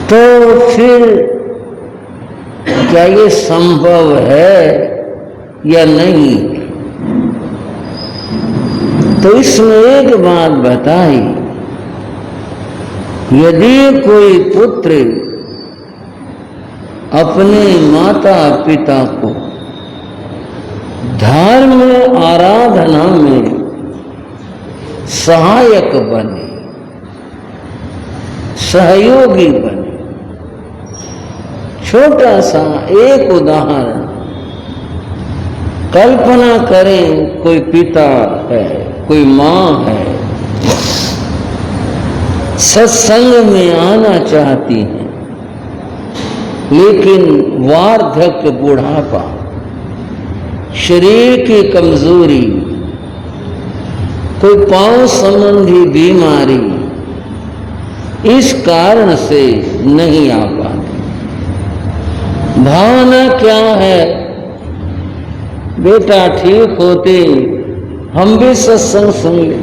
तो फिर क्या ये संभव है या नहीं? तो इसमें एक बात बताई, यदि कोई पुत्र अपने माता पिता को धर्म आराधना में सहायक बने, सहयोगी बने। छोटा सा एक उदाहरण, कल्पना करें कोई पिता है, कोई मां है, सत्संग में आना चाहती है, लेकिन वार्धक्य, बुढ़ापा, शरीर की कमजोरी, कोई पांव संबंधी बीमारी, इस कारण से नहीं आ पाती। भावना क्या है? बेटा ठीक होते हम भी सत्संग सुन ले,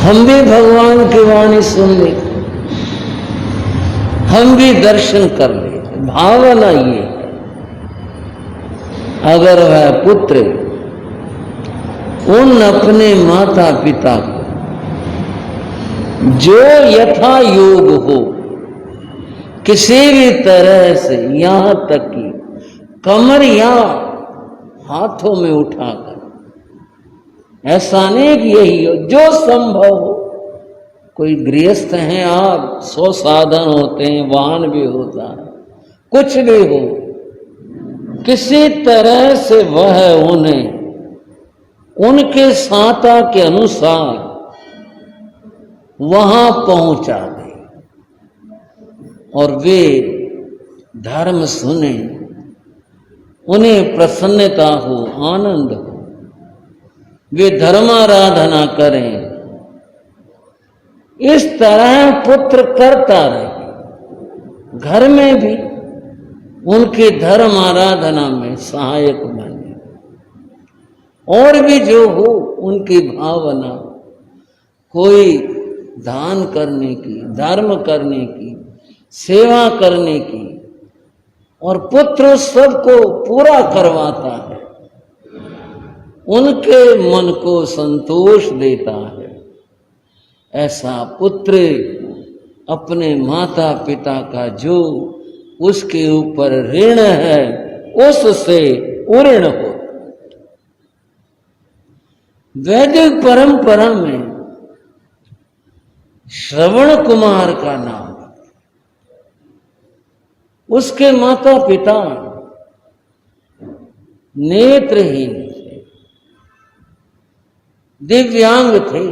हम भी भगवान की वाणी सुन ले, हम भी दर्शन कर ले। भावना ये है। अगर वह पुत्र उन अपने माता पिता को जो यथा योग हो, किसी भी तरह से, यहां तक कि कमर या हाथों में उठाकर, ऐसा नहीं कि यही हो, जो संभव हो। कोई गृहस्थ हैं आप, 100 साधन होते हैं, वाहन भी होता है, कुछ भी हो, किसी तरह से वह उन्हें उनके साता के अनुसार वहां पहुंचा दे और वे धर्म सुने, उन्हें प्रसन्नता हो, आनंद हो, वे धर्माराधना करें। इस तरह पुत्र करता रहे, घर में भी उनके धर्म आराधना में सहायक बने, और भी जो हो उनकी भावना, कोई दान करने की, धर्म करने की, सेवा करने की, और पुत्र सबको पूरा करवाता है, उनके मन को संतोष देता है। ऐसा पुत्र अपने माता पिता का जो उसके ऊपर ऋण है, उससे उऋण हो। वैदिक परंपरा में श्रवण कुमार का नाम, उसके माता पिता नेत्रहीन थे, दिव्यांग थे।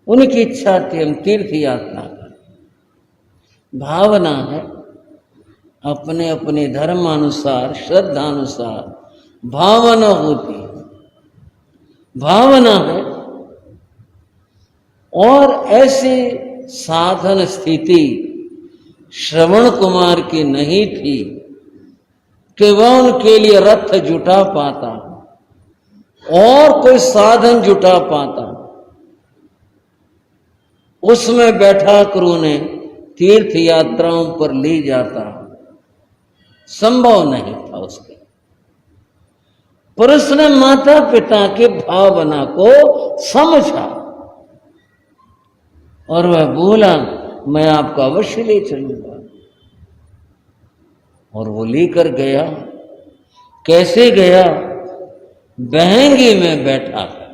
उनकी इच्छा थी हम तीर्थ यात्रा करें। भावना है, अपने अपने धर्मानुसार, श्रद्धानुसार भावना होती है, भावना है। और ऐसी साधन स्थिति श्रवण कुमार की नहीं थी कि वह उनके लिए रथ जुटा पाता और कोई साधन जुटा पाता, उसमें बैठा कर उन्हें तीर्थ यात्राओं पर ले जाता, संभव नहीं था उसके। पर उसने माता पिता की भावना को समझा और वह बोला, मैं आपको अवश्य ले चलूंगा। और वो लेकर गया। कैसे गया? बहंगी में बैठा कर।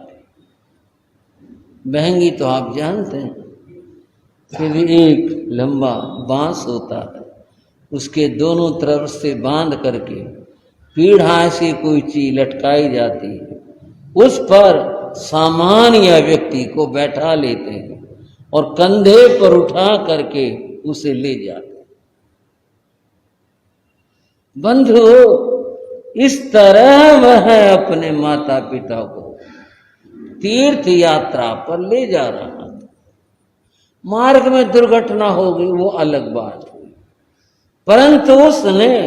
बहंगी तो आप जानते हैं, फिर एक लंबा बांस होता है, उसके दोनों तरफ से बांध करके पीढ़ा से कोई चीज लटकाई जाती है, उस पर सामान्य व्यक्ति को बैठा लेते हैं और कंधे पर उठा करके उसे ले जाते। बंधु, इस तरह वह अपने माता पिता को तीर्थ यात्रा पर ले जा रहा था। मार्ग में दुर्घटना हो गई, वो अलग बात हुई, परंतु उसने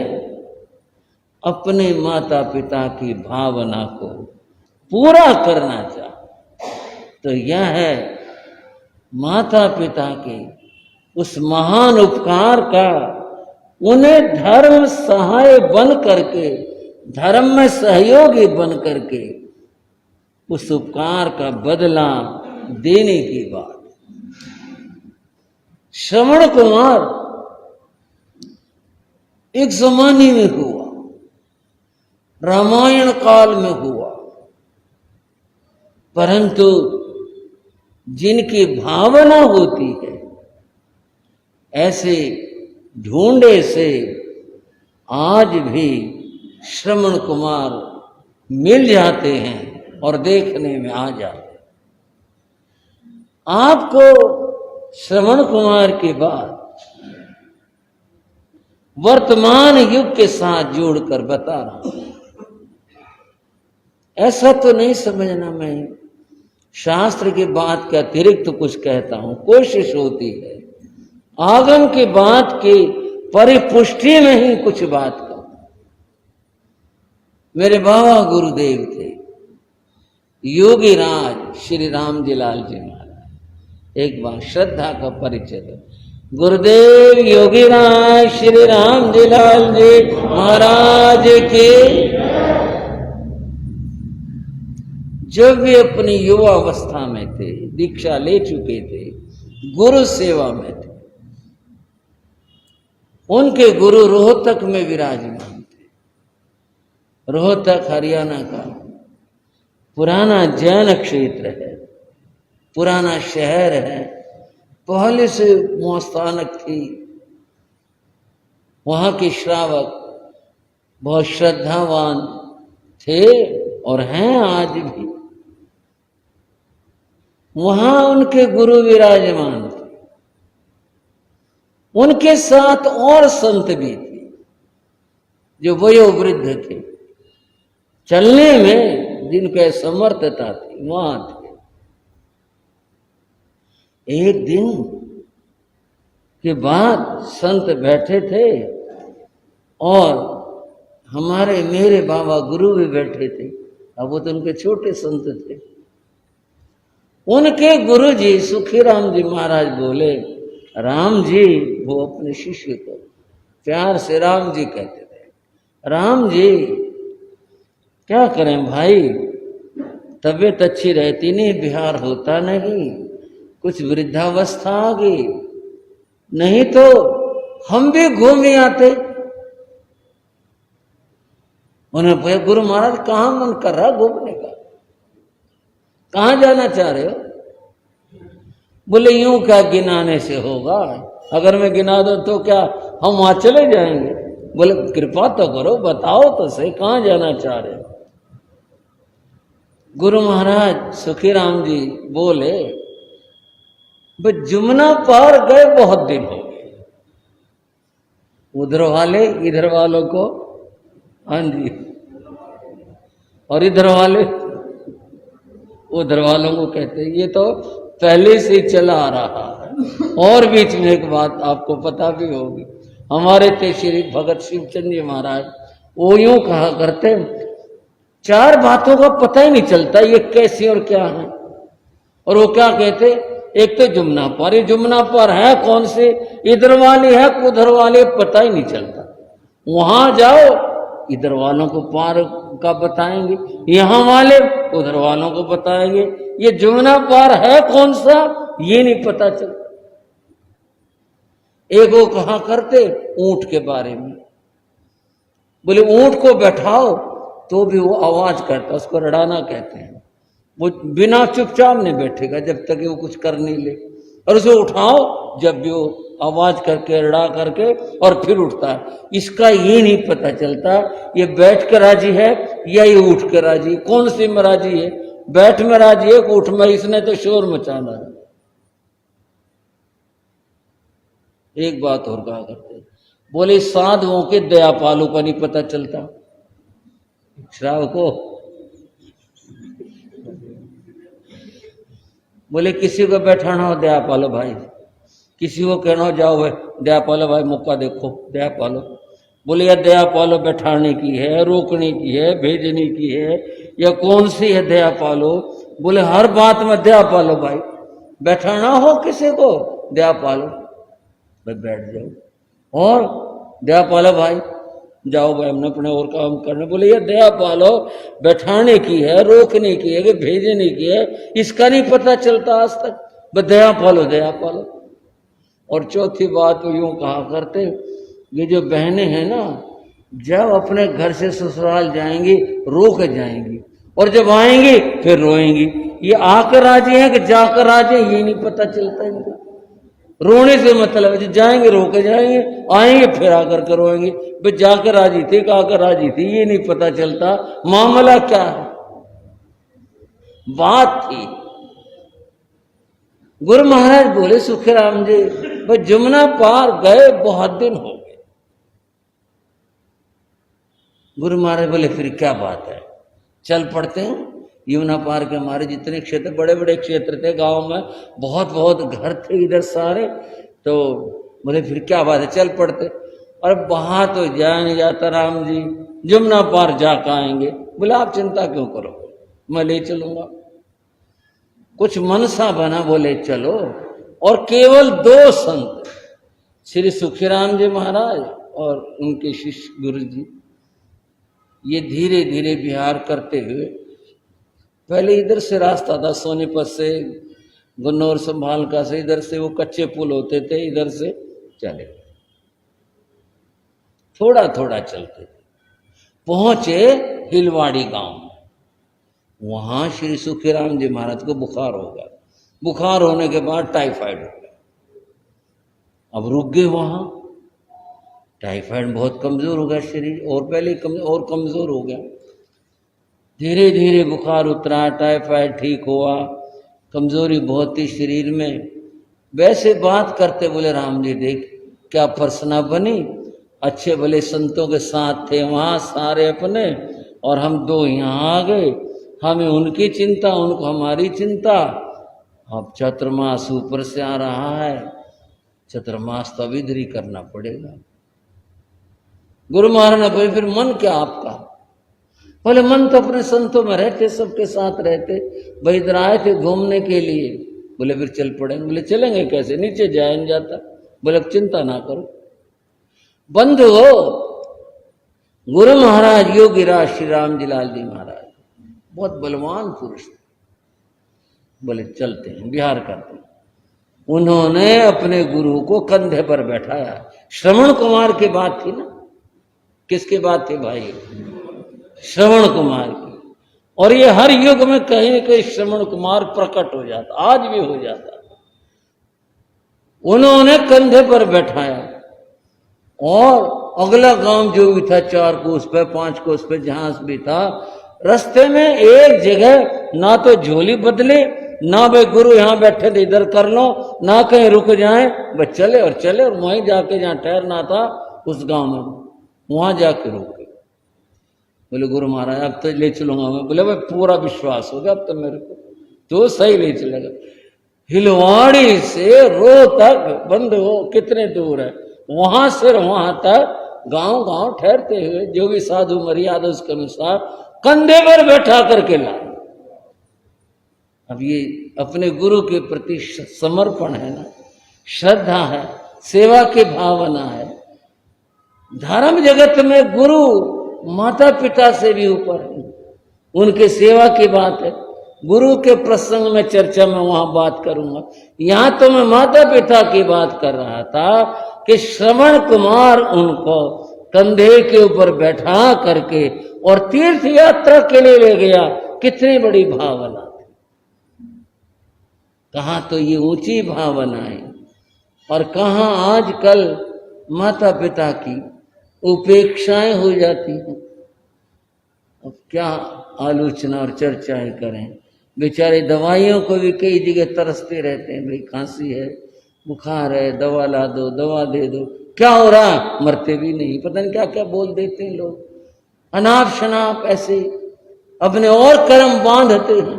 अपने माता पिता की भावना को पूरा करना चाहा। तो यह है माता पिता के उस महान उपकार का उन्हें धर्म सहाय बन करके, धर्म में सहयोगी बन करके उस उपकार का बदला देने की बात। श्रवण कुमार एक जमाने में हुआ, रामायण काल में हुआ, परंतु जिनकी भावना होती है ऐसे ढूंढे से आज भी श्रवण कुमार मिल जाते हैं और देखने में आ जाते हैं। आपको श्रवण कुमार के बाद वर्तमान युग के साथ जोड़कर बता रहा हूं। ऐसा तो नहीं समझना मैं शास्त्र की बात के अतिरिक्त तो कुछ कहता हूं, कोशिश होती है आगम की बात की परिपुष्टि में ही कुछ बात करो। मेरे बाबा गुरुदेव थे योगी राज श्री राम जी लाल जी महाराज। एक बार श्रद्धा का परिचय दो। गुरुदेव योगी राज श्री राम जी लाल जी महाराज के। जब वे अपनी युवा अवस्था में थे, दीक्षा ले चुके थे, गुरु सेवा में थे, उनके गुरु रोहतक में विराजमान थे। रोहतक हरियाणा का पुराना जैन क्षेत्र है, पुराना शहर है, पहले से मोहस्थानक थी। वहां के श्रावक बहुत श्रद्धावान थे और हैं आज भी। वहां उनके गुरु विराजमान थे, उनके साथ और संत भी थे जो वयोवृद्ध थे, चलने में जिनके समर्थता थी, वहां थे। एक दिन के बाद संत बैठे थे और हमारे मेरे बाबा गुरु भी बैठे थे। अब वो तो उनके छोटे संत थे। उनके गुरु जी सुखीराम जी महाराज बोले, राम जी, वो अपने शिष्य को प्यार से राम जी कहते थे, राम जी क्या करें भाई, तबीयत अच्छी रहती नहीं, बिहार होता नहीं, कुछ वृद्धावस्था आ गई, नहीं तो हम भी घूमे आते। उन्हें पूछा, गुरु महाराज कहाँ मन कर रहा घूमने का, कहाँ जाना चाह रहे हो? बोले यूं क्या गिनाने से होगा, अगर मैं गिना दूं तो क्या हम वहां चले जाएंगे? बोले कृपा तो करो, बताओ तो सही कहाँ जाना चाह रहे हो? गुरु महाराज सुखीराम जी बोले, जमुना पार गए बहुत दिन हो गए। उधर वाले इधर वालों को, हाँ जी, और इधर वाले उधर वालों को कहते हैं। ये तो पहले से ही चला आ रहा है। और बीच में एक बात आपको पता भी होगी, हमारे थे श्री भगत शिवचंद जी महाराज, वो यूं कहा करते, चार बातों का पता ही नहीं चलता ये कैसी और क्या है। और वो क्या कहते, एक तो जमुना पार, ये जमुना पार है कौन से, इधर वाली है उधर वाले, पता ही नहीं चलता। वहां जाओ इधर वालों को पार का बताएंगे, यहां वाले उधर वालों को बताएंगे, ये जमुना पार है कौन सा ये नहीं पता चलता। एक वो कहा करते ऊंट के बारे में, बोले ऊंट को बैठाओ तो भी वो आवाज करता, उसको रड़ाना कहते हैं। वो बिना चुपचाप नहीं बैठेगा जब तक वो कुछ कर नहीं ले, और उसे उठाओ जब भी वो आवाज करके रड़ा करके और फिर उठता है। इसका ये नहीं पता चलता ये बैठ के राजी है या ये उठ के राजी, कौन सी में राजी है, बैठ में राजी है, उठ में, इसने तो शोर मचाना है। एक बात और कहा करते, बोले साधुओं के दया पालू का नहीं पता चलता, श्राव को बोले किसी को बैठाना हो दया पालो भाई, किसी को कहना हो जाओ भाई दया पालो भाई, मौका देखो दया पालो। बोले या दया पालो बैठाने की है, रोकने की है, भेजने की है, या कौन सी है दया पालो? बोले हर बात में दया पालो भाई, बैठाना हो किसी को, दया पालो भाई, बैठ जाओ। और दया पालो भाई, जाओ भाई हमने अपने और काम करने। बोले ये दया पालो बैठाने की है, रोकने की है कि भेजने की है, इसका नहीं पता चलता आज तक। बस दया पालो, दया पालो। और चौथी बात तो यूं कहा करते, ये जो बहनें हैं ना, जब अपने घर से ससुराल जाएंगी रो के जाएंगी, और जब आएंगी फिर रोएंगी। ये आकर राजी हैं कि जाकर राजी हैं, ये नहीं पता चलता इनको। रोने से मतलब है, जाएंगे रो के जाएंगे, आएंगे फिर आकर के रोएंगे। भाई जाकर राजी थी कि आकर राजी थी, ये नहीं पता चलता मामला क्या है। बात थी। गुरु महाराज बोले सुखराम जी, भाई जमुना पार गए बहुत दिन हो गए। गुरु महाराज बोले फिर क्या बात है, चल पड़ते हैं। यमुना पार के हमारे जितने क्षेत्र, बड़े बड़े क्षेत्र थे, गांव में बहुत बहुत घर थे इधर सारे, तो बोले फिर क्या बात है, चल पड़ते। और वहां तो जाया नहीं जाता राम जी, जमुना पार जाकर आएंगे। बोले आप चिंता क्यों करो, मैं ले चलूंगा। कुछ मनसा बना, बोले चलो। और केवल 2 संत, श्री सुखीराम जी महाराज और उनके शिष्य गुरु जी, ये धीरे धीरे विहार करते हुए, पहले इधर से रास्ता था सोनीपत से, गुन्नौर संभालका से, इधर से वो कच्चे पुल होते थे, इधर से चले, थोड़ा थोड़ा चलते थे। पहुंचे हिलवाड़ी गांव में। वहां श्री सुखीराम जी महाराज को बुखार हो गया। बुखार होने के बाद टाइफाइड हो गया। अब रुक गए वहां। टाइफाइड बहुत कमजोर हो गया शरीर, और पहले और कमजोर हो गया। धीरे धीरे बुखार उतरा, टाइफाइड ठीक हुआ, कमजोरी बहुत थी शरीर में। वैसे बात करते बोले राम जी देख क्या प्रसन्ना बनी, अच्छे भले संतों के साथ थे वहां सारे अपने, और हम 2 यहाँ आ गए। हमें उनकी चिंता, उनको हमारी चिंता। अब चतुर्मास ऊपर से आ रहा है, चतुर्मास तो अभी इधर ही करना पड़ेगा। गुरु महाराज ने बोले फिर मन क्या आपका? बोले मन तो अपने संतों में रहते, सबके साथ रहते, भाई इधर आए थे घूमने के लिए। बोले फिर चल पड़ेंगे। बोले चलेंगे कैसे, नीचे जाया नहीं जाता। बोले चिंता ना करो। बंधु हो, गुरु महाराज योगीराज श्री राम जी लाल जी महाराज बहुत बलवान पुरुष थे। बोले चलते हैं, विहार करते हैं। उन्होंने अपने गुरु को कंधे पर बैठाया। श्रवण कुमार की बात थी ना, किसकी बात थी भाई? श्रवण कुमार की। और ये हर युग में कहीं न कहीं श्रवण कुमार प्रकट हो जाता, आज भी हो जाता। उन्होंने कंधे पर बैठाया, और अगला गांव जो भी था 4 कोस पे 5 कोस पे जहां भी था, रास्ते में एक जगह ना तो झोली बदले, ना भाई गुरु यहां बैठे थे इधर कर लो, ना कहीं रुक जाए, बस चले और चले। और वहीं जाके जहां ठहरना था उस गांव में, वहां जाके रुके। बोले गुरु महाराज अब तो ले चलूंगा मैं। बोले भाई पूरा विश्वास होगा अब तो मेरे को, तो सही ले चलेगा। हिलवाड़ी से रो तक बंद हो कितने दूर है, वहां से वहां तक गांव गांव ठहरते हुए जो भी साधु मर्यादा उसके अनुसार कंधे पर बैठा करके ला। अब ये अपने गुरु के प्रति समर्पण है ना, श्रद्धा है, सेवा की भावना है। धर्म जगत में गुरु माता पिता से भी ऊपर है, उनके सेवा की बात है। गुरु के प्रसंग में चर्चा में वहां बात करूंगा। यहां तो मैं माता पिता की बात कर रहा था कि श्रवण कुमार उनको कंधे के ऊपर बैठा करके और तीर्थ यात्रा के लिए ले गया। कितनी बड़ी भावना थी। कहां तो ये ऊंची भावना है, और कहां आजकल माता पिता की उपेक्षाएं हो जाती हैं। अब क्या आलोचना और चर्चाएं करें। बेचारे दवाइयों को भी कई जगह तरसते रहते हैं, भाई खांसी है, बुखार है, दवा ला दो, दवा दे दो। क्या हो रहा, मरते भी नहीं, पता नहीं क्या क्या बोल देते हैं लोग। अनाप शनाप ऐसे अपने और कर्म बांधते हैं,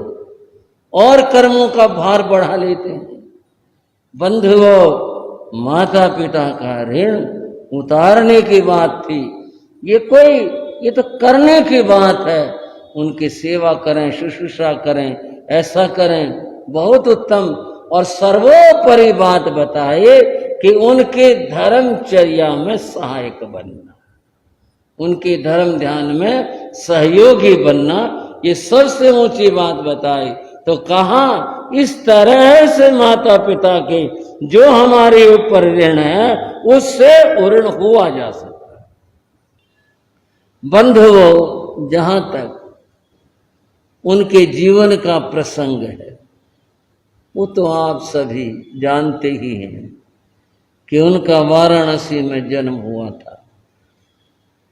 और कर्मों का भार बढ़ा लेते हैं। बंधुओं, माता पिता का ऋण उतारने की बात थी, ये तो करने की बात है। उनकी सेवा करें, शुश्रूषा करें, ऐसा करें, बहुत उत्तम। और सर्वोपरि बात बताए कि उनके धर्मचर्या में सहायक बनना, उनके धर्म ध्यान में सहयोगी बनना, ये सबसे ऊंची बात बताई। तो कहा इस तरह से माता पिता के जो हमारे ऊपर ऋण है उससे ऋण हुआ जा सकता है। बंधुओं, जहां तक उनके जीवन का प्रसंग है वो तो आप सभी जानते ही हैं कि उनका वाराणसी में जन्म हुआ था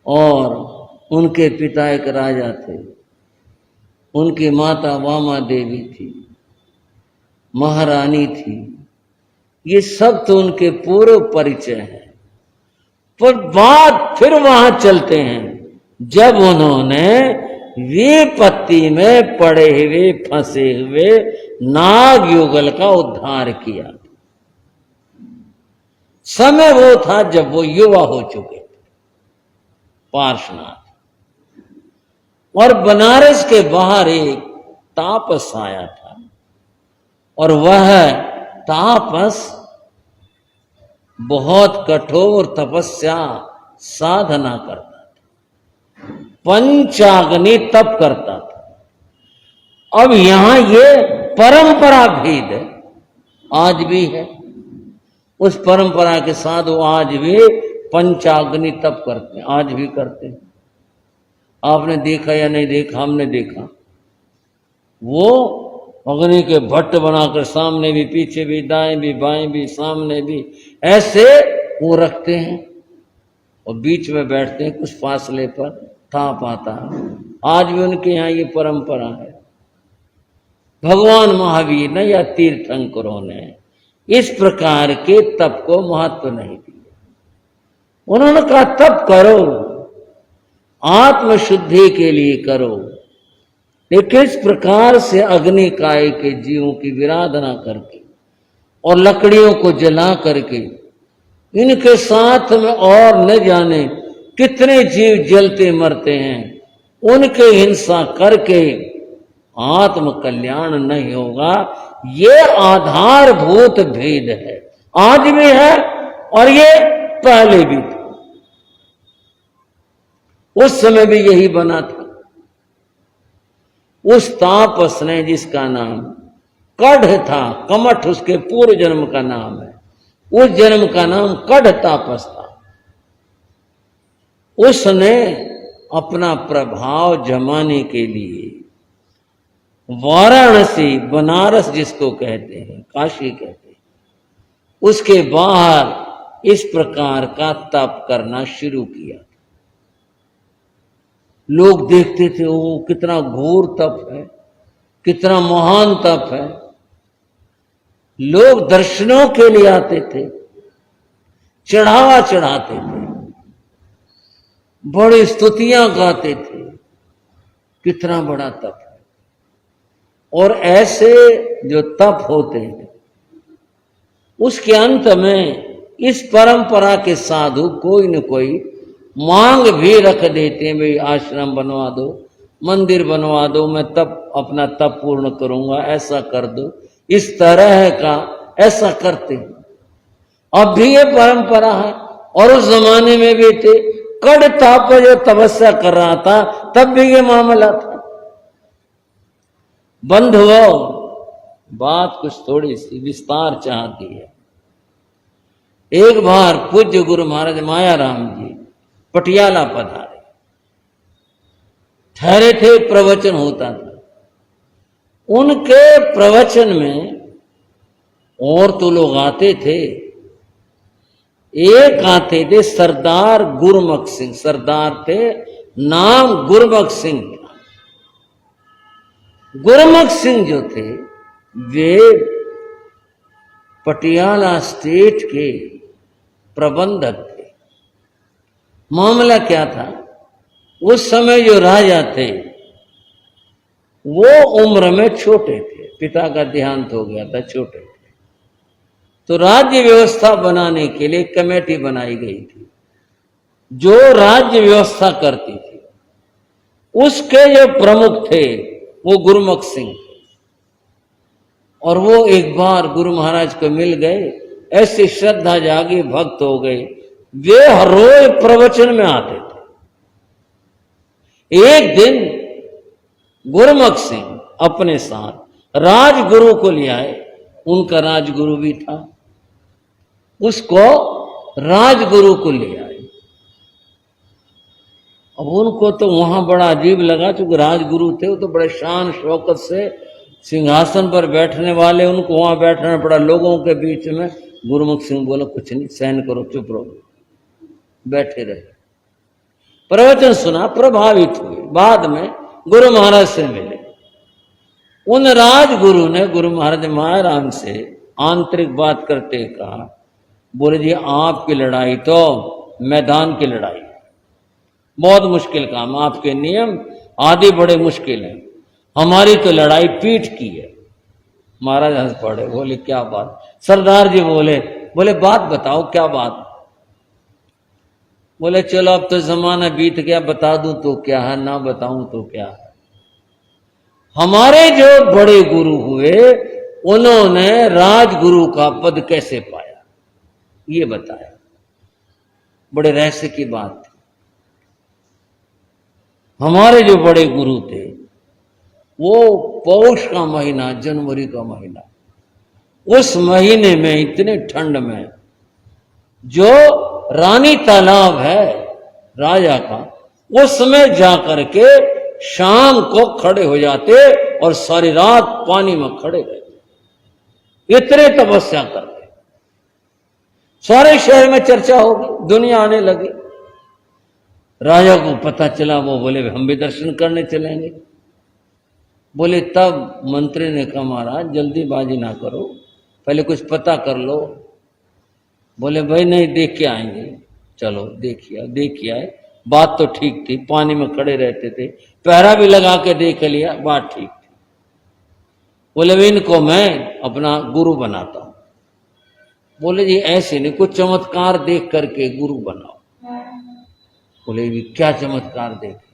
और उनके पिता एक राजा थे, उनकी माता वामा देवी थी, महारानी थी। ये सब तो उनके पूर्व परिचय है। पर बात फिर वहां चलते हैं जब उन्होंने विपत्ति में पड़े हुए फंसे हुए नाग युगल का उद्धार किया। समय वो था जब वो युवा हो चुके थे, पार्श्वनाथ, और बनारस के बाहर एक तापस आया था और वह तापस बहुत कठोर तपस्या साधना करता था, पंचाग्नि तप करता था। अब यहां ये परंपरा भेद है, आज भी है। उस परंपरा के साथ वो आज भी पंचाग्नि तप करते हैं, आज भी करते हैं। आपने देखा या नहीं देखा, हमने देखा। वो अग्नि के भट्ट बनाकर सामने भी, पीछे भी, दाएं भी, बाएं भी, सामने भी, ऐसे वो रखते हैं और बीच में बैठते हैं, कुछ फासले पर ताप आता है। आज भी उनके यहाँ ये परंपरा है। भगवान महावीर ने या तीर्थंकरों ने इस प्रकार के तप को महत्व नहीं दिया। उन्होंने कहा तप करो, आत्मशुद्धि के लिए करो, लेकिन इस प्रकार से अग्नि काय के जीवों की विराधना करके और लकड़ियों को जला करके इनके साथ में और न जाने कितने जीव जलते मरते हैं, उनके हिंसा करके आत्म कल्याण नहीं होगा। ये आधारभूत भेद है, आज भी है और ये पहले भी था। उस समय भी यही बना था। उस तापस ने, जिसका नाम कढ़ था, कमठ उसके पूर्व जन्म का नाम है, उस जन्म का नाम कढ़ तापस था। उसने अपना प्रभाव जमाने के लिए वाराणसी, बनारस जिसको कहते हैं, काशी कहते हैं, उसके बाहर इस प्रकार का तप करना शुरू किया। लोग देखते थे वो कितना घोर तप है, कितना महान तप है। लोग दर्शनों के लिए आते थे, चढ़ावा चढ़ाते थे, बड़ी स्तुतियां गाते थे, कितना बड़ा तप है। और ऐसे जो तप होते हैं उसके अंत में इस परंपरा के साधु कोई न कोई मांग भी रख देते हैं, भाई आश्रम बनवा दो, मंदिर बनवा दो, मैं तप अपना तप पूर्ण करूंगा, ऐसा कर दो। इस तरह का ऐसा करते हैं। अब भी ये परंपरा है और उस जमाने में भी थे। कड़ ताप जो तपस्या कर रहा था तब भी ये मामला था। बंधुओं, बात कुछ थोड़ी सी विस्तार चाहती है। एक बार पूज्य गुरु महाराज मायाराम जी पटियाला पधारे, ठहरे थे, प्रवचन होता था। उनके प्रवचन में और तो लोग आते थे, एक आते थे सरदार गुरमुख सिंह, सरदार थे, नाम गुरमुख सिंह था। गुरमुख सिंह जो थे वे पटियाला स्टेट के प्रबंधक थे। मामला क्या था, उस समय जो राजा थे वो उम्र में छोटे थे, पिता का देहांत हो गया था, छोटे थे। तो राज्य व्यवस्था बनाने के लिए कमेटी बनाई गई थी जो राज्य व्यवस्था करती थी। उसके जो प्रमुख थे वो गुरमुख सिंह थे। और वो एक बार गुरु महाराज को मिल गए, ऐसी श्रद्धा जागी, भक्त हो गए, वे हर रोज प्रवचन में आते थे। एक दिन गुरुमुख सिंह अपने साथ राजगुरु को ले आए, उनका राजगुरु भी था, उसको राजगुरु को ले आए। अब उनको तो वहां बड़ा अजीब लगा, क्योंकि राजगुरु थे, वो तो बड़े शान शौकत से सिंहासन पर बैठने वाले, उनको वहां बैठना पड़ा लोगों के बीच में। गुरुमुख सिंह बोला, कुछ नहीं, सहन करो, चुप रहो, बैठे रहे। प्रवचन सुना, प्रभावित हुए, बाद में गुरु महाराज से मिले। उन राजगुरु ने गुरु महाराज मायाराम से आंतरिक बात करते कहा, बोले जी आपकी लड़ाई तो मैदान की लड़ाई, बहुत मुश्किल काम, आपके नियम आदि बड़े मुश्किल हैं, हमारी तो लड़ाई पीठ की है। महाराज हंस पड़े, बोले क्या बात? सरदार जी बोले बात बताओ, क्या बात? बोले चलो अब तो जमाना बीत गया, बता दूं तो क्या है, ना बताऊं तो क्या है। हमारे जो बड़े गुरु हुए, उन्होंने राजगुरु का पद कैसे पाया, ये बताया। बड़े रहस्य की बात थी। हमारे जो बड़े गुरु थे, वो पौष का महीना, जनवरी का महीना, उस महीने में इतने ठंड में जो रानी तालाब है राजा का, उसमें जाकर के शाम को खड़े हो जाते और सारी रात पानी में खड़े रहते, इतने तपस्या करते। सारे शहर में चर्चा हो गई, दुनिया आने लगी। राजा को पता चला, वो बोले हम भी दर्शन करने चलेंगे। बोले तब मंत्री ने कहा, महाराज जल्दीबाजी ना करो, पहले कुछ पता कर लो। बोले भाई नहीं, देख के आएंगे। चलो देखिए आए, बात तो ठीक थी, पानी में खड़े रहते थे, पहरा भी लगा के देख लिया, बात ठीक थी। बोले भाई इनको मैं अपना गुरु बनाता हूं। बोले जी ऐसे नहीं, कुछ चमत्कार देख करके गुरु बनाओ। बोले भी क्या चमत्कार देखे?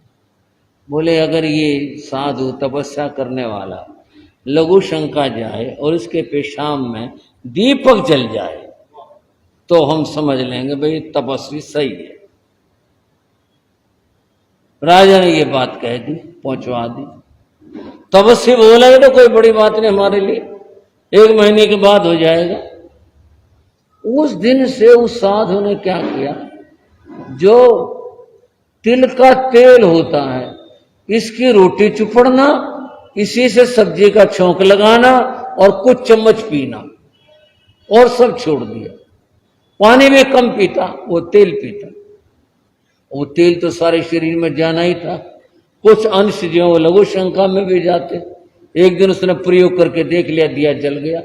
बोले अगर ये साधु तपस्या करने वाला लघु शंका जाए और इसके पेशाब में दीपक जल जाए तो हम समझ लेंगे भाई तपस्वी सही है। राजा ने ये बात कह दी, पहुंचवा दी। तपस्वी बोला ये तो कोई बड़ी बात नहीं हमारे लिए, 1 महीने के बाद हो जाएगा। उस दिन से उस साधु ने क्या किया, जो तिल का तेल होता है इसकी रोटी चुपड़ना, इसी से सब्जी का छौंक लगाना और कुछ चम्मच पीना, और सब छोड़ दिया। पानी में कम पीता, वो तेल पीता। वो तेल तो सारे शरीर में जाना ही था। कुछ अंश जो लघु शंका में भी जाते। एक दिन उसने प्रयोग करके देख लिया, दिया जल गया।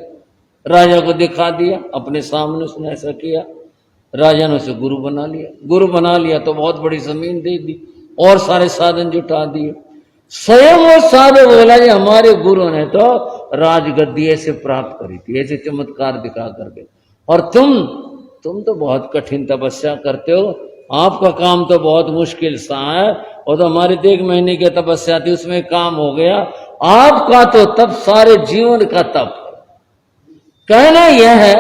राजा को दिखा दिया, अपने सामने उसने ऐसा किया। राजा ने उसे गुरु बना लिया। गुरु बना लिया तो बहुत बड़ी जमीन दे दी और सारे साधन जुटा दिए। स्वयं वो साधु बोला जी हमारे गुरु ने तो राजगद्दी ऐसे प्राप्त करी थी, ऐसे चमत्कार दिखा करके, और तुम तो बहुत कठिन तपस्या करते हो, आपका काम तो बहुत मुश्किल सा है, और तो हमारी तो 1 महीने की तपस्या थी उसमें काम हो गया, आपका तो तप सारे जीवन का तप। कहना यह है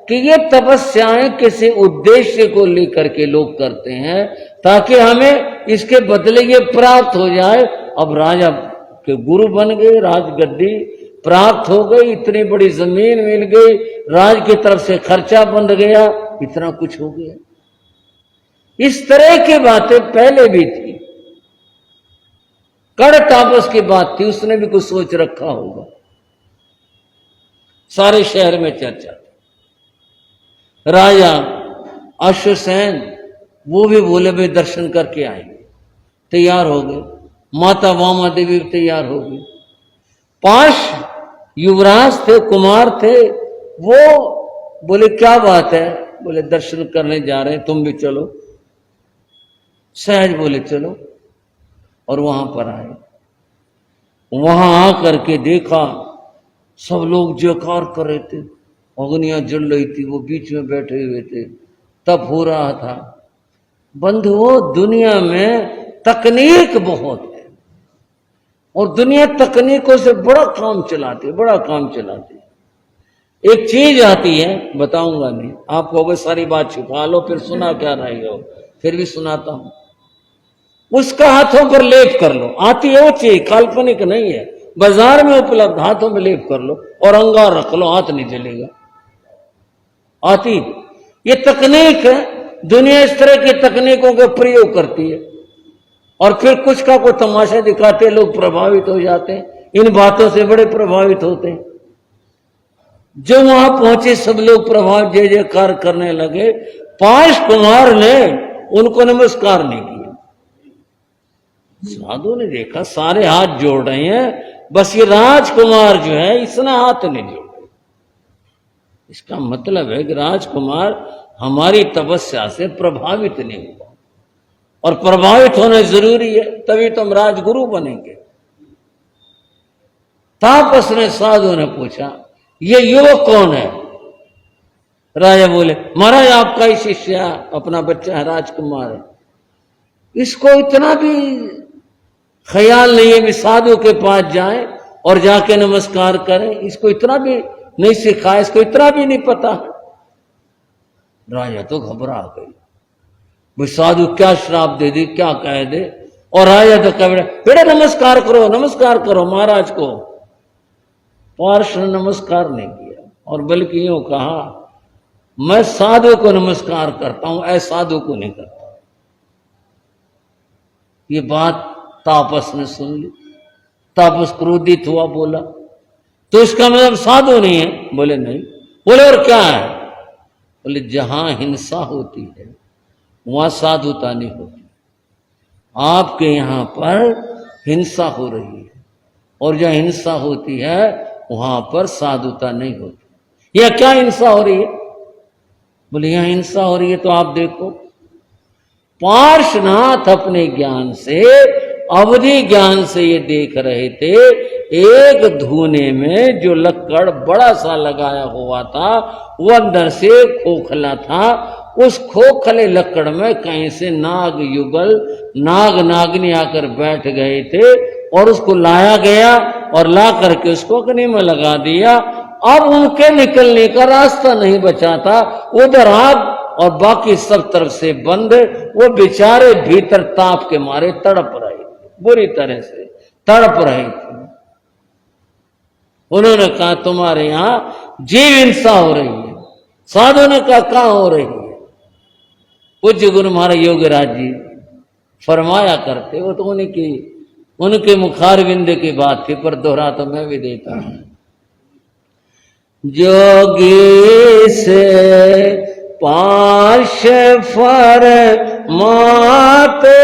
कि ये तपस्याएं किसी उद्देश्य को लेकर के लोग करते हैं ताकि हमें इसके बदले ये प्राप्त हो जाए। अब राजा के गुरु बन गए, राजगद्दी प्राप्त हो गई, इतनी बड़ी जमीन मिल गई, राज की तरफ से खर्चा बंध गया, इतना कुछ हो गया। इस तरह की बातें पहले भी थी। कड़ तापस की बात थी, उसने भी कुछ सोच रखा होगा। सारे शहर में चर्चा थी। राजा अश्वसेन वो भी बोले भाई दर्शन करके आएंगे, तैयार हो गए। माता वामा देवी भी तैयार हो गई। 5 युवराज थे, कुमार थे, वो बोले क्या बात है? बोले दर्शन करने जा रहे हैं, तुम भी चलो। सहज बोले चलो, और वहां पर आए। वहां आकर के देखा सब लोग जयकार कर रहे थे, अग्नियां जल रही थी, वो बीच में बैठे हुए थे, तप हो रहा था। बंधुओं दुनिया में तकनीक बहुत है और दुनिया तकनीकों से बड़ा काम चलाती है, बड़ा काम चलाती है। एक चीज आती है, बताऊंगा नहीं आपको, वो सारी बात छुपा लो, फिर सुना क्या रही हो, फिर भी सुनाता हूं। उसका हाथों पर लेप कर लो, आती है वो चीज, काल्पनिक नहीं है, बाजार में उपलब्ध, हाथों में लेप कर लो और अंगार रख लो, हाथ नहीं जलेगा। आती ये तकनीक है, दुनिया इस तरह की तकनीकों का प्रयोग करती है और फिर कुछ का कोई तमाशा दिखाते, लोग प्रभावित हो जाते हैं, इन बातों से बड़े प्रभावित होते हैं। जो वहां पहुंचे सब लोग प्रभावित, जय जयकार करने लगे। पांच कुमार ने उनको नमस्कार नहीं किया। साधु ने देखा सारे हाथ जोड़ रहे हैं, बस ये राजकुमार जो है इसने हाथ नहीं जोड़े। इसका मतलब है कि राजकुमार हमारी तपस्या से प्रभावित नहीं हुआ, और प्रभावित होना जरूरी है, तभी तुम राजगुरु बनेंगे। तापस ने, साधु ने पूछा, ये युवक कौन है? राजा बोले, महाराज आपका ही शिष्य, अपना बच्चा है, राजकुमार है। इसको इतना भी ख्याल नहीं है कि साधु के पास जाए और जाके नमस्कार करें, इसको इतना भी नहीं सिखाया, इसको इतना भी नहीं पता। राजा तो घबरा गई, भाई साधु क्या श्राप दे दे, क्या कह दे। और राजा तो कह बेटा नमस्कार करो, नमस्कार करो महाराज को। पार्श ने नमस्कार नहीं किया और बल्कि यूं कहा, मैं साधु को नमस्कार करता हूं, ऐसा साधु को नहीं करता। ये बात तापस ने सुन ली। तापस क्रोधित हुआ, बोला तो इसका मतलब साधु नहीं है? बोले नहीं। बोले और क्या है? बोले जहां हिंसा होती है वहां साधुता नहीं होती। आपके यहां पर हिंसा हो रही है और जहां हिंसा होती है वहां पर साधुता नहीं होती। यह क्या हिंसा हो रही है? बोले यहां हिंसा हो रही है तो आप देखो। पार्श्वनाथ अपने ज्ञान से, अवधि ज्ञान से ये देख रहे थे, एक धूने में जो लक्कड़ बड़ा सा लगाया हुआ था वो अंदर से खोखला था। उस खोखले लक्कड़ में कहीं से नाग युगल, नाग नागनी आकर बैठ गए थे और उसको लाया गया और ला करके उसको अग्नि में लगा दिया। अब उनके निकलने का रास्ता नहीं बचा था, उधर आग और बाकी सब तरफ से बंद। वो बेचारे भीतर ताप के मारे तड़प रहे थे, बुरी तरह से तड़प रहे थे। उन्होंने कहा तुम्हारे यहां जीव हिंसा हो रही है। साधु ने कहा कहां हो रही है? पूज्य गुरु महाराज योगीराज जी फरमाया करते, वो तो उनके मुखारविंद की बात थी, पर दोहरा तो मैं भी देता हूं। जोगी से पाश फर माते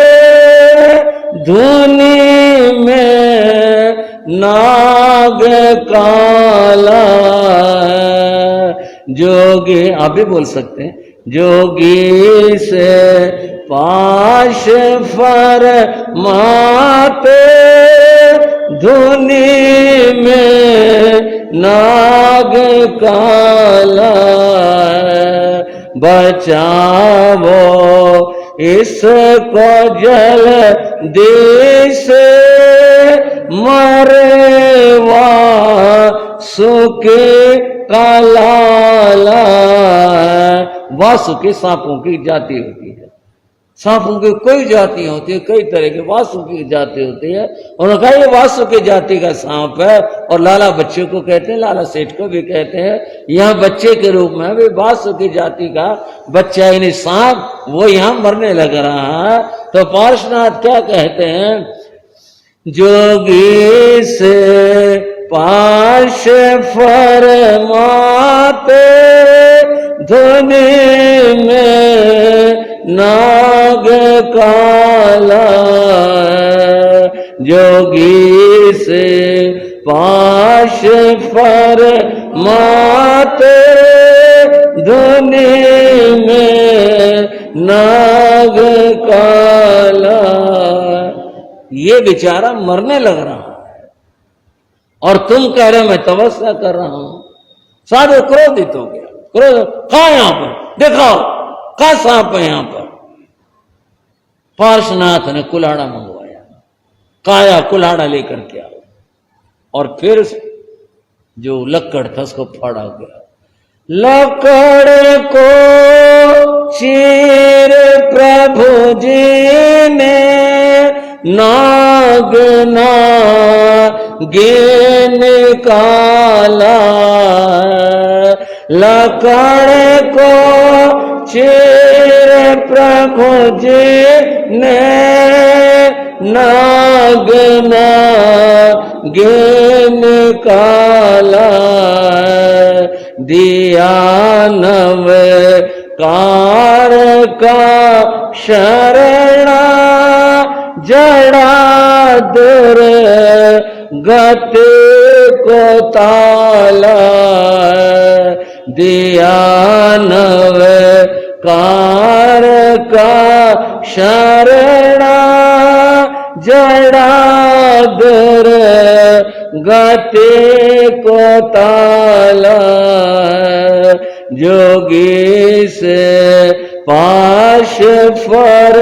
धुनी में नाग काला। जोगी, आप भी बोल सकते हैं, जोगी से पाश फर माते धुनी में नाग काला। बचावो इसको जल से मरे वासुके काला। वासुके सांपों की जाति होती है। सांपों की कोई जाति होती है, कई तरह के वासुकी की जाति होती है। उन्होंने कहा ये वासुकी जाति का सांप है, और लाला बच्चे को कहते हैं, लाला सेठ को भी कहते हैं। यहाँ बच्चे के रूप में भी वासुकी जाति का बच्चा, यानी सांप, वो यहाँ मरने लग रहा है। तो पार्श्वनाथ क्या कहते हैं? जोगी से पाश फरमाते धुनी में नाग काला। जोगी से पाश फरमाते धुनी में नाग काला। ये बेचारा मरने लग रहा है और तुम कह रहे मैं तपस्या कर रहा हूं। साधु क्रोधित हो गया। क्रोध, कहां यहां पर दिखाओ, कहां सांप है यहां पर? पार्श्वनाथ ने कुल्हाड़ा मंगवाया, काया कुल्हाड़ा लेकर के आओ, और फिर जो लक्कड़ था उसको फाड़ा गया। लकड़ को चीर प्रभु जी ने नाग नागे निकाला। लकड़ को चीर प्रभु जी ने नाग नागे निकाला। दिया नवकार का शरणा जड़ा दुर गति को ताला। दिया नवकार का शरणा जड़ा दुर गति को ताला। जोगी से पाश फर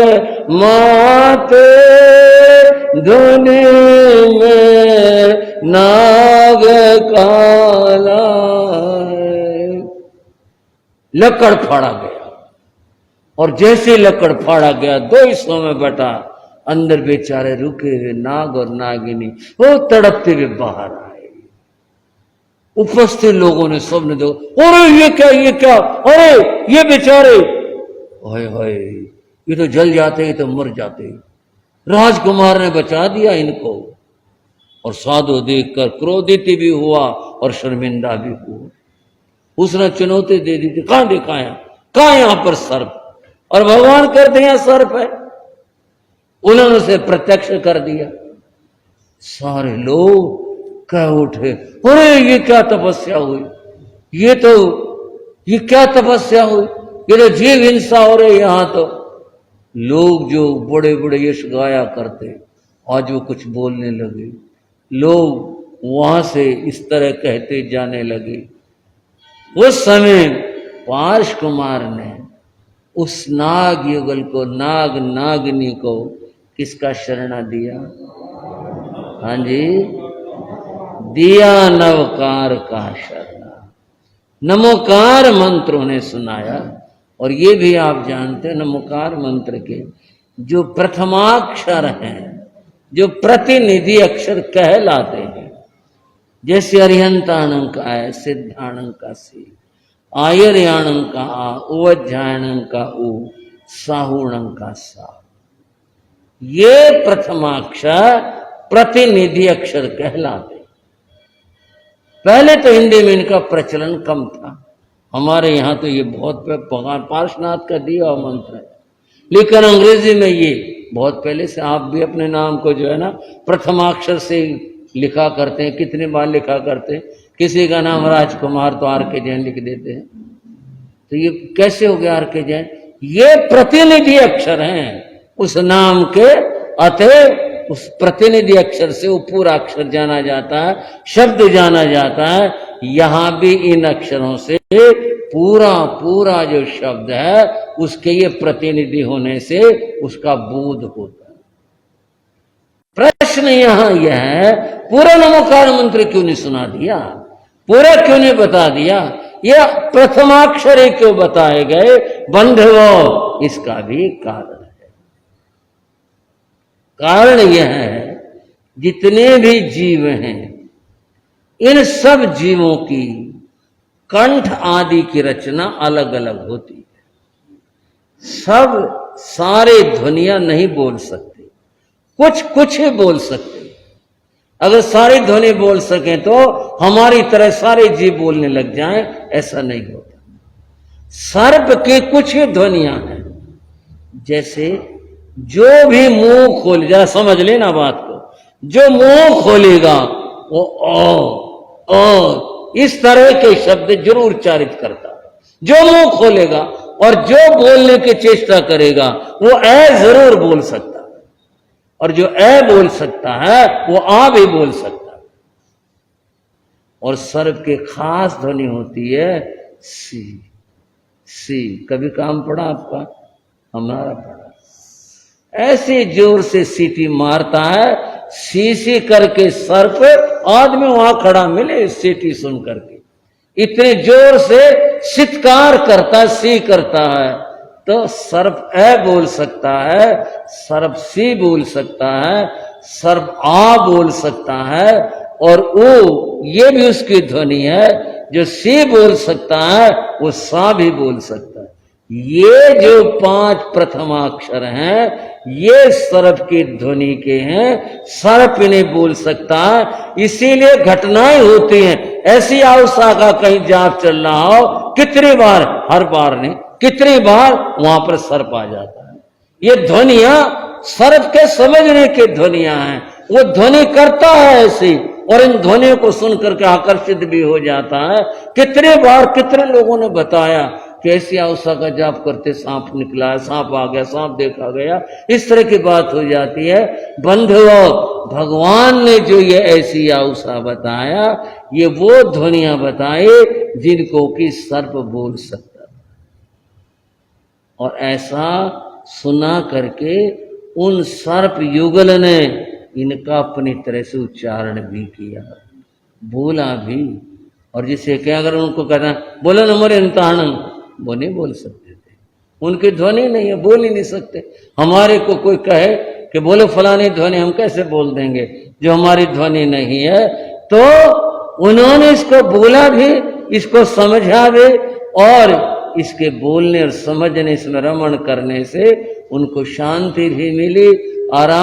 माते धुनि में नाग काला। लकड़ फाड़ा गया और जैसे लकड़ फाड़ा गया 2 हिस्सों में बटा। अंदर बेचारे रुके हुए नाग और नागिनी वो तड़पते हुए बाहर आए। उपस्थित लोगों ने सबने देखो, अरे ये क्या, अरे ये बेचारे, ओए होए ये तो जल जाते, ये तो मर जाते। राजकुमार ने बचा दिया इनको। और साधु देखकर क्रोधित भी हुआ और शर्मिंदा भी हुआ। उसने चुनौती दे दी थी, कहां दिखाया, कहां यहां पर सर्प, और भगवान कहते हैं सर्प है। उन्होंने उसे प्रत्यक्ष कर दिया। सारे लोग कह उठे, अरे ये क्या तपस्या हुई, ये क्या तपस्या हुई, ये तो जीव हिंसा हो रही। यहां तो लोग जो बड़े बड़े यश गाया करते आज वो कुछ बोलने लगे। लोग वहां से इस तरह कहते जाने लगे। उस समय पार्श कुमार ने उस नाग युगल को, नाग नागिनी को किसका शरणा दिया? हाँ जी, दिया नवकार का शरणा। नमोकार मंत्र उन्हें सुनाया। और ये भी आप जानते हैं नमोकार मंत्र के जो प्रथमाक्षर हैं, जो प्रतिनिधि अक्षर कहलाते हैं, जैसे अरिहंताणं का है, सिद्धाणं का सी, आयर्याणं का आ, उवज्जायणं का उ, साहुणं का सा। ये प्रथमाक्षर प्रतिनिधि अक्षर कहलाते। पहले तो हिंदी में इनका प्रचलन कम था। हमारे यहाँ तो ये बहुत पार्श्वनाथ का दिया हुआ मंत्र है, लेकिन अंग्रेजी में ये बहुत पहले से। आप भी अपने नाम को जो है ना प्रथमाक्षर से लिखा करते हैं। कितनी बार लिखा करते हैं? किसी का नाम राजकुमार तो आर के जैन लिख देते हैं। तो ये कैसे हो गया आर के जैन? ये प्रतिनिधि अक्षर हैं उस नाम के, अतः उस प्रतिनिधि अक्षर से वो पूरा अक्षर जाना जाता है, शब्द जाना जाता है। यहां भी इन अक्षरों से पूरा जो शब्द है उसके ये प्रतिनिधि होने से उसका बोध होता है। प्रश्न यहां यह है, पूरा नमोकार मंत्र क्यों नहीं सुना दिया, पूरा क्यों नहीं बता दिया? यह प्रथमाक्षर ही क्यों बताए गए? बंधुओं, इसका भी कारण है। कारण यह है, जितने भी जीव हैं इन सब जीवों की कंठ आदि की रचना अलग अलग होती है। सब सारे ध्वनियां नहीं बोल सकते, कुछ ही बोल सकते। अगर सारी ध्वनि बोल सकें तो हमारी तरह सारे जीव बोलने लग जाएं, ऐसा नहीं होता। सर्प की कुछ ही ध्वनियां हैं। जैसे जो भी मुंह खोल, जरा समझ लेना बात को, जो मुंह खोलेगा वो ओ इस तरह के शब्द जरूर उच्चारित करता है। जो मुंह खोलेगा और जो बोलने की चेष्टा करेगा वो ए जरूर बोल सकता है, और जो ए बोल सकता है वो आ भी बोल सकता है। और सर्प के खास ध्वनि होती है सी। सी कभी काम पड़ा आपका? हमारा पड़ा। ऐसे जोर से सीटी मारता है, सी सी करके सर्प, आदमी वहां खड़ा मिले सीटी सुन करके, इतने जोर से चित्कार करता सी करता है, तो सर्प ए बोल सकता है, सर्प सी बोल सकता है, सर्प आ बोल सकता है, और ओ ये भी उसकी ध्वनि है। जो सी बोल सकता है वो सा भी बोल सकता है। ये जो 5 प्रथमाक्षर हैं ये सर्प की ध्वनि के हैं, सर्प इन्हें बोल सकता है। इसीलिए घटनाएं होती हैं, ऐसी अवस्था का कहीं जाप चल रहा हो, कितनी बार, हर बार नहीं, कितनी बार वहां पर सर्प आ जाता है। ये ध्वनियां सर्प के समझने की ध्वनियां हैं, वो ध्वनि करता है ऐसी, और इन ध्वनियों को सुन करके आकर्षित भी हो जाता है। कितने बार कितने लोगों ने बताया कि ऐसी अवस्था का जाप करते सांप निकला है, सांप आ गया, सांप देखा गया, इस तरह की बात हो जाती है। बंधुओं, भगवान ने जो ये ऐसी अवस्था बताया, ये वो ध्वनियां बताई जिनको कि सर्प बोल सकता, और ऐसा सुना करके उन सर्प युगल ने इनका अपनी तरह से उच्चारण भी किया, बोला भी। और जिसे क्या अगर उनको कहना बोलो न मोरे इंताणम, वो नहीं बोल सकते थे, उनकी ध्वनि नहीं है, बोल ही नहीं सकते। हमारे को कोई कहे कि बोलो फलानी ध्वनि, हम कैसे बोल देंगे जो हमारी ध्वनि नहीं है। तो उन्होंने इसको बोला भी, इसको समझा भी, और इसके बोलने और समझने, इसमें रमण करने से उनको शांति भी मिली, आराम